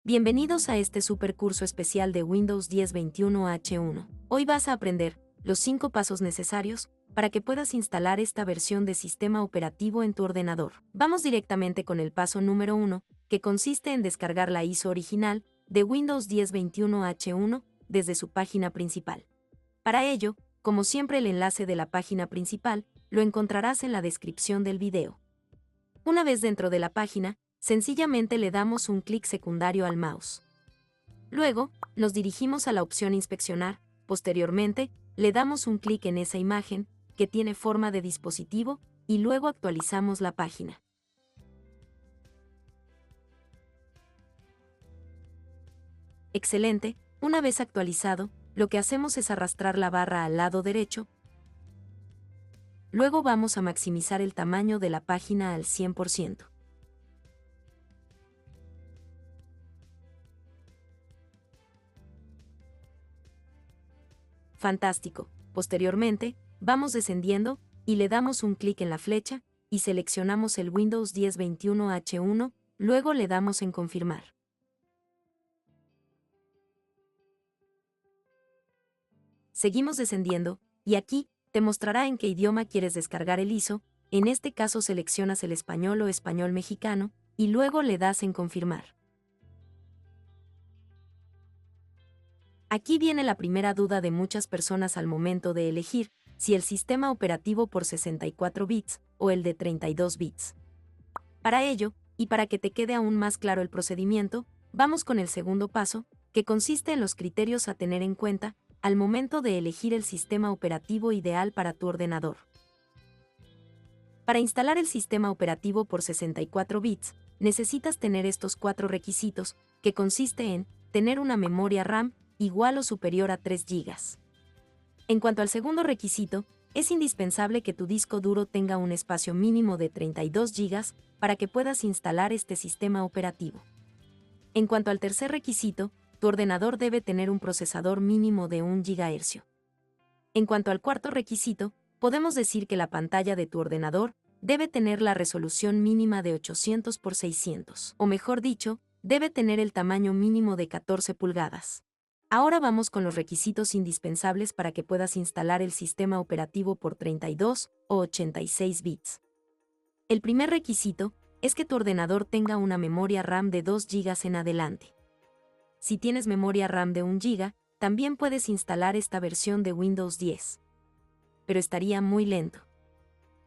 Bienvenidos a este super curso especial de Windows 10 21H1. Hoy vas a aprender los 5 pasos necesarios para que puedas instalar esta versión de sistema operativo en tu ordenador. Vamos directamente con el paso número 1, que consiste en descargar la ISO original de Windows 10 21H1 desde su página principal. Para ello, como siempre, el enlace de la página principal lo encontrarás en la descripción del video. Una vez dentro de la página, sencillamente le damos un clic secundario al mouse. Luego, nos dirigimos a la opción Inspeccionar. Posteriormente, le damos un clic en esa imagen, que tiene forma de dispositivo, y luego actualizamos la página. Excelente. Una vez actualizado, lo que hacemos es arrastrar la barra al lado derecho. Luego vamos a maximizar el tamaño de la página al 100%. Fantástico. Posteriormente, vamos descendiendo y le damos un clic en la flecha y seleccionamos el Windows 10 21H1, luego le damos en Confirmar. Seguimos descendiendo y aquí te mostrará en qué idioma quieres descargar el ISO. En este caso seleccionas el español o español mexicano y luego le das en Confirmar. Aquí viene la primera duda de muchas personas al momento de elegir si el sistema operativo por 64 bits o el de 32 bits. Para ello, y para que te quede aún más claro el procedimiento, vamos con el segundo paso, que consiste en los criterios a tener en cuenta al momento de elegir el sistema operativo ideal para tu ordenador. Para instalar el sistema operativo por 64 bits, necesitas tener estos 4 requisitos, que consiste en tener una memoria RAM igual o superior a 3 GB. En cuanto al segundo requisito, es indispensable que tu disco duro tenga un espacio mínimo de 32 GB para que puedas instalar este sistema operativo. En cuanto al tercer requisito, tu ordenador debe tener un procesador mínimo de 1 GHz. En cuanto al cuarto requisito, podemos decir que la pantalla de tu ordenador debe tener la resolución mínima de 800 x 600, o mejor dicho, debe tener el tamaño mínimo de 14 pulgadas. Ahora vamos con los requisitos indispensables para que puedas instalar el sistema operativo por 32 o 86 bits. El primer requisito es que tu ordenador tenga una memoria RAM de 2 GB en adelante. Si tienes memoria RAM de 1 GB, también puedes instalar esta versión de Windows 10. Pero estaría muy lento.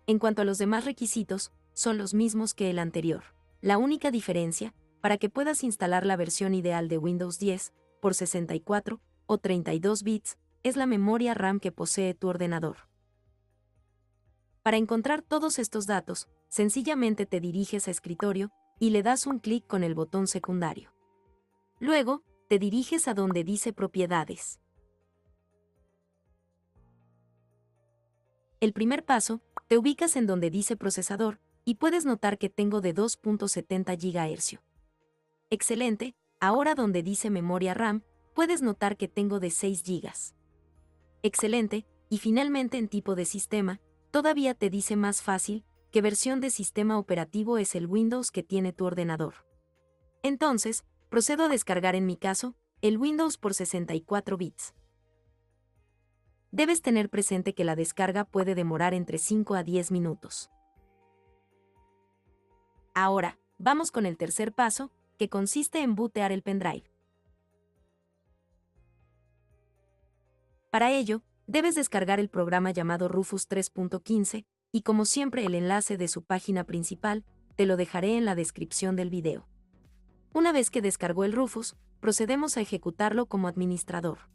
En cuanto a los demás requisitos, son los mismos que el anterior. La única diferencia, para que puedas instalar la versión ideal de Windows 10, por 64 o 32 bits, es la memoria RAM que posee tu ordenador. Para encontrar todos estos datos, sencillamente te diriges a Escritorio y le das un clic con el botón secundario. Luego, te diriges a donde dice Propiedades. El primer paso, te ubicas en donde dice Procesador y puedes notar que tengo de 2.70 GHz. Excelente. Ahora donde dice Memoria RAM, puedes notar que tengo de 6 GB. Excelente, y finalmente en tipo de sistema, todavía te dice más fácil qué versión de sistema operativo es el Windows que tiene tu ordenador. Entonces, procedo a descargar en mi caso, el Windows por 64 bits. Debes tener presente que la descarga puede demorar entre 5 a 10 minutos. Ahora, vamos con el tercer paso, que consiste en bootear el pendrive. Para ello, debes descargar el programa llamado Rufus 3.15, y como siempre el enlace de su página principal, te lo dejaré en la descripción del video. Una vez que descargó el Rufus, procedemos a ejecutarlo como administrador.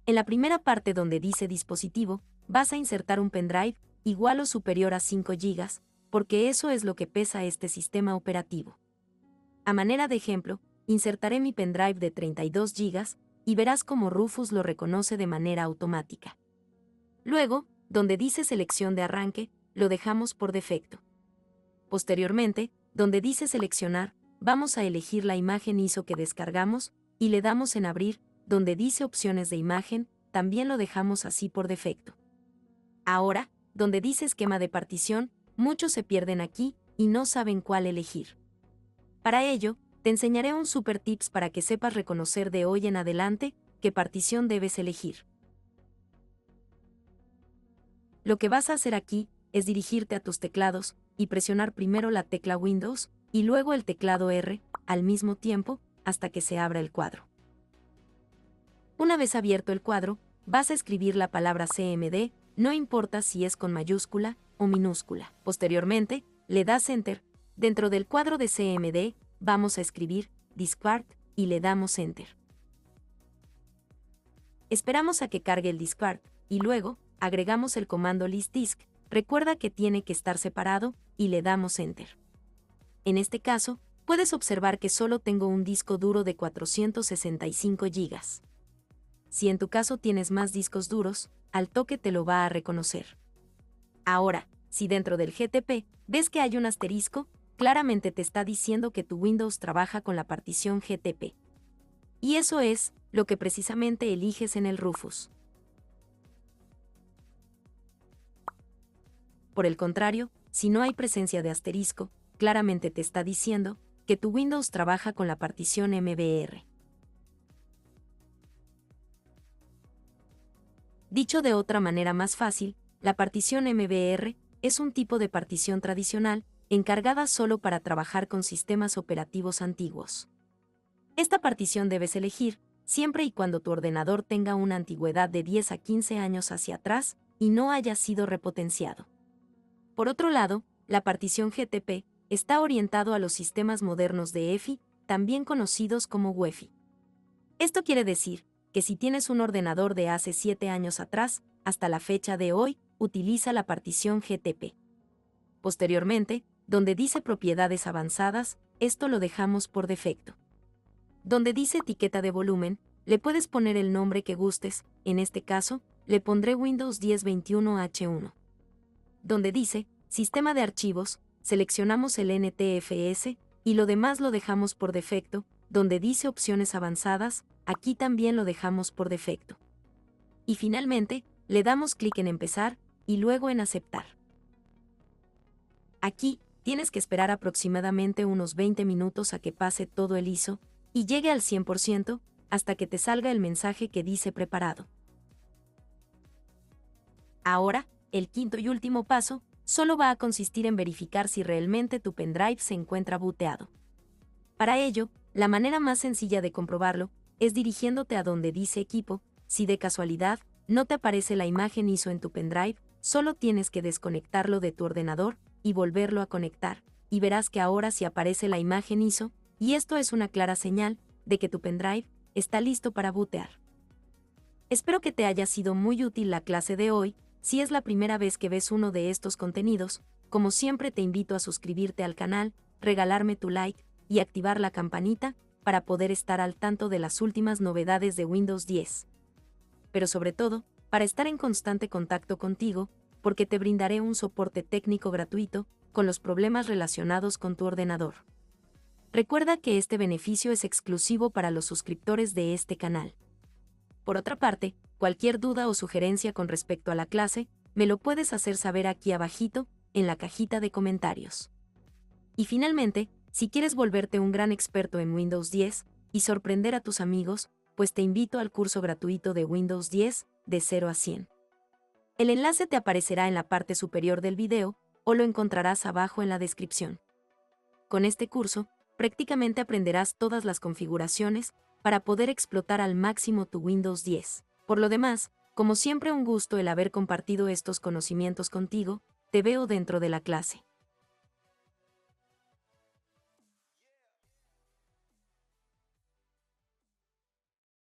En la primera parte donde dice dispositivo, vas a insertar un pendrive igual o superior a 5 GB, porque eso es lo que pesa este sistema operativo. A manera de ejemplo, insertaré mi pendrive de 32 GB y verás cómo Rufus lo reconoce de manera automática. Luego, donde dice Selección de arranque, lo dejamos por defecto. Posteriormente, donde dice Seleccionar, vamos a elegir la imagen ISO que descargamos y le damos en Abrir. Donde dice Opciones de imagen, también lo dejamos así por defecto. Ahora, donde dice Esquema de partición, muchos se pierden aquí y no saben cuál elegir. Para ello, te enseñaré un super tips para que sepas reconocer de hoy en adelante qué partición debes elegir. Lo que vas a hacer aquí es dirigirte a tus teclados y presionar primero la tecla Windows y luego el teclado R al mismo tiempo hasta que se abra el cuadro. Una vez abierto el cuadro, vas a escribir la palabra CMD, no importa si es con mayúscula o minúscula. Posteriormente, le das Enter. Dentro del cuadro de CMD, vamos a escribir Discard y le damos Enter. Esperamos a que cargue el Discard y luego agregamos el comando listdisk. Recuerda que tiene que estar separado y le damos Enter. En este caso, puedes observar que solo tengo un disco duro de 465 GB. Si en tu caso tienes más discos duros, al toque te lo va a reconocer. Ahora, si dentro del GTP ves que hay un asterisco, claramente te está diciendo que tu Windows trabaja con la partición GTP. Y eso es lo que precisamente eliges en el Rufus. Por el contrario, si no hay presencia de asterisco, claramente te está diciendo que tu Windows trabaja con la partición MBR. Dicho de otra manera más fácil, la partición MBR es un tipo de partición tradicional encargada solo para trabajar con sistemas operativos antiguos. Esta partición debes elegir siempre y cuando tu ordenador tenga una antigüedad de 10 a 15 años hacia atrás y no haya sido repotenciado. Por otro lado, la partición GTP está orientado a los sistemas modernos de EFI, también conocidos como UEFI. Esto quiere decir que si tienes un ordenador de hace 7 años atrás, hasta la fecha de hoy, utiliza la partición GTP. Posteriormente, donde dice propiedades avanzadas, esto lo dejamos por defecto. Donde dice etiqueta de volumen, le puedes poner el nombre que gustes, en este caso, le pondré Windows 10 21H1. Donde dice sistema de archivos, seleccionamos el NTFS y lo demás lo dejamos por defecto. Donde dice opciones avanzadas, aquí también lo dejamos por defecto. Y finalmente, le damos clic en empezar y luego en aceptar. Aquí, tienes que esperar aproximadamente unos 20 minutos a que pase todo el ISO y llegue al 100% hasta que te salga el mensaje que dice preparado. Ahora, el quinto y último paso solo va a consistir en verificar si realmente tu pendrive se encuentra booteado. Para ello, la manera más sencilla de comprobarlo es dirigiéndote a donde dice equipo. Si de casualidad no te aparece la imagen ISO en tu pendrive, solo tienes que desconectarlo de tu ordenador y volverlo a conectar, y verás que ahora sí aparece la imagen ISO, y esto es una clara señal de que tu pendrive está listo para bootear. Espero que te haya sido muy útil la clase de hoy. Si es la primera vez que ves uno de estos contenidos, como siempre te invito a suscribirte al canal, regalarme tu like y activar la campanita para poder estar al tanto de las últimas novedades de Windows 10. Pero sobre todo, para estar en constante contacto contigo, porque te brindaré un soporte técnico gratuito con los problemas relacionados con tu ordenador. Recuerda que este beneficio es exclusivo para los suscriptores de este canal. Por otra parte, cualquier duda o sugerencia con respecto a la clase, me lo puedes hacer saber aquí abajito, en la cajita de comentarios. Y finalmente, si quieres volverte un gran experto en Windows 10 y sorprender a tus amigos, pues te invito al curso gratuito de Windows 10, de 0 a 100. El enlace te aparecerá en la parte superior del video, o lo encontrarás abajo en la descripción. Con este curso, prácticamente aprenderás todas las configuraciones para poder explotar al máximo tu Windows 10. Por lo demás, como siempre un gusto el haber compartido estos conocimientos contigo. Te veo dentro de la clase.